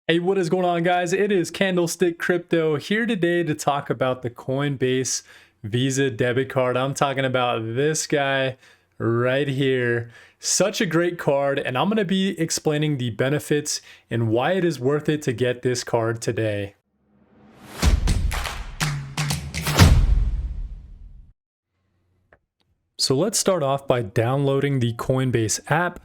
Hey, what is going on, guys? It is Candlestick Crypto here today to talk about the Coinbase Visa debit card. I'm talking about this guy right here. Such a great card, and I'm going to be explaining the benefits and why it is worth it to get this card today. So let's start off by downloading the Coinbase app.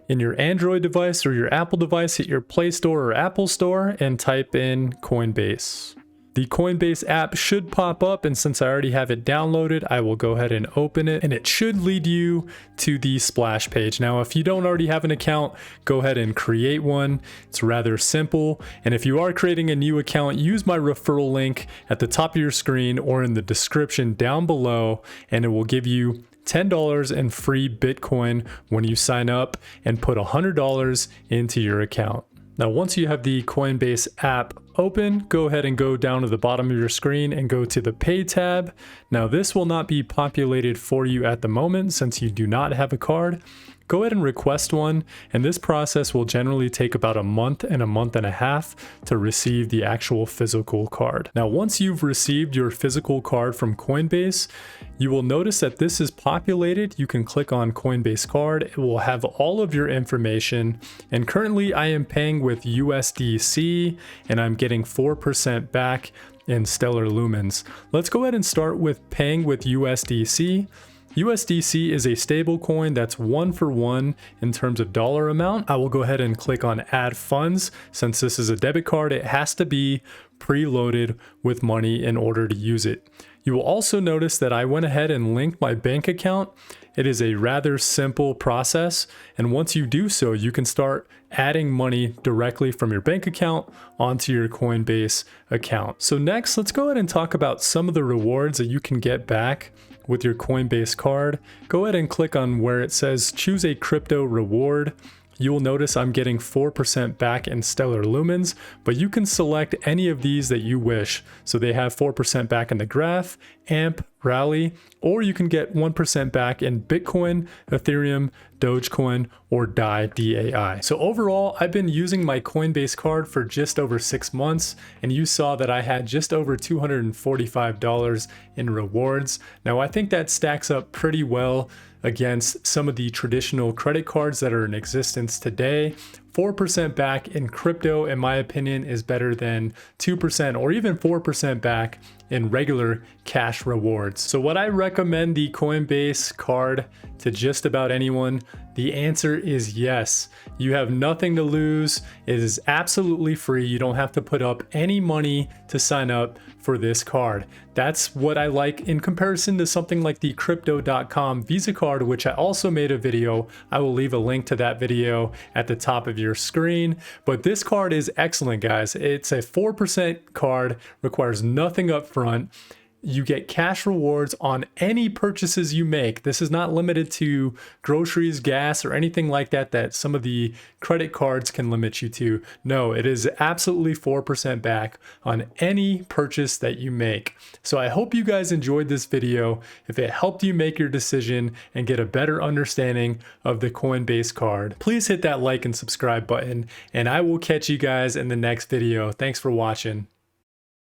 In your Android device or your Apple device, hit your Play Store or Apple Store and type in Coinbase. The Coinbase app should pop up, and since I already have it downloaded, I will go ahead and open it, and it should lead you to the splash page. Now, if you don't already have an account, go ahead and create one. It's rather simple, and if you are creating a new account, use my referral link at the top of your screen or in the description down below, and it will give you $10 in free Bitcoin when you sign up and put $100 into your account. Now, once you have the Coinbase app open, go ahead and go down to the bottom of your screen and go to the Pay tab. Now, this will not be populated for you at the moment since you do not have a card. Go ahead and request one, and this process will generally take about a month and a half to receive the actual physical card. Now, once you've received your physical card from Coinbase, you will notice that this is populated. You can click on Coinbase Card. It will have all of your information, and currently I am paying with USDC, and I'm getting 4% back in Stellar Lumens. Let's go ahead and start with paying with USDC. USDC is a stable coin that's 1-for-1 in terms of dollar amount. I will go ahead and click on add funds. Since this is a debit card, it has to be preloaded with money in order to use it. You will also notice that I went ahead and linked my bank account. It is a rather simple process, and once you do so, you can start adding money directly from your bank account onto your Coinbase account. So next, let's go ahead and talk about some of the rewards that you can get back with your Coinbase card. Go ahead and click on where it says choose a crypto reward. You will notice I'm getting 4% back in Stellar Lumens, but you can select any of these that you wish. So they have 4% back in the Graph, AMP, Rally, or you can get 1% back in Bitcoin, Ethereum, Dogecoin, or DAI. So overall, I've been using my Coinbase card for just over 6 months, and you saw that I had just over $245 in rewards. Now, I think that stacks up pretty well against some of the traditional credit cards that are in existence today. 4% back in crypto, in my opinion, is better than 2% or even 4% back in regular cash rewards. So would I recommend the Coinbase card to just about anyone? The answer is yes. You have nothing to lose. It is absolutely free. You don't have to put up any money to sign up for this card. That's what I like in comparison to something like the Crypto.com Visa card, which I also made a video. I will leave a link to that video at the top of your screen. But this card is excellent, guys. It's a 4% card, requires nothing up front. You get cash rewards on any purchases you make. This is not limited to groceries, gas, or anything like that that some of the credit cards can limit you to. No, it is absolutely 4% back on any purchase that you make. So I hope you guys enjoyed this video. If it helped you make your decision and get a better understanding of the Coinbase card, please hit that like and subscribe button, and I will catch you guys in the next video. Thanks for watching.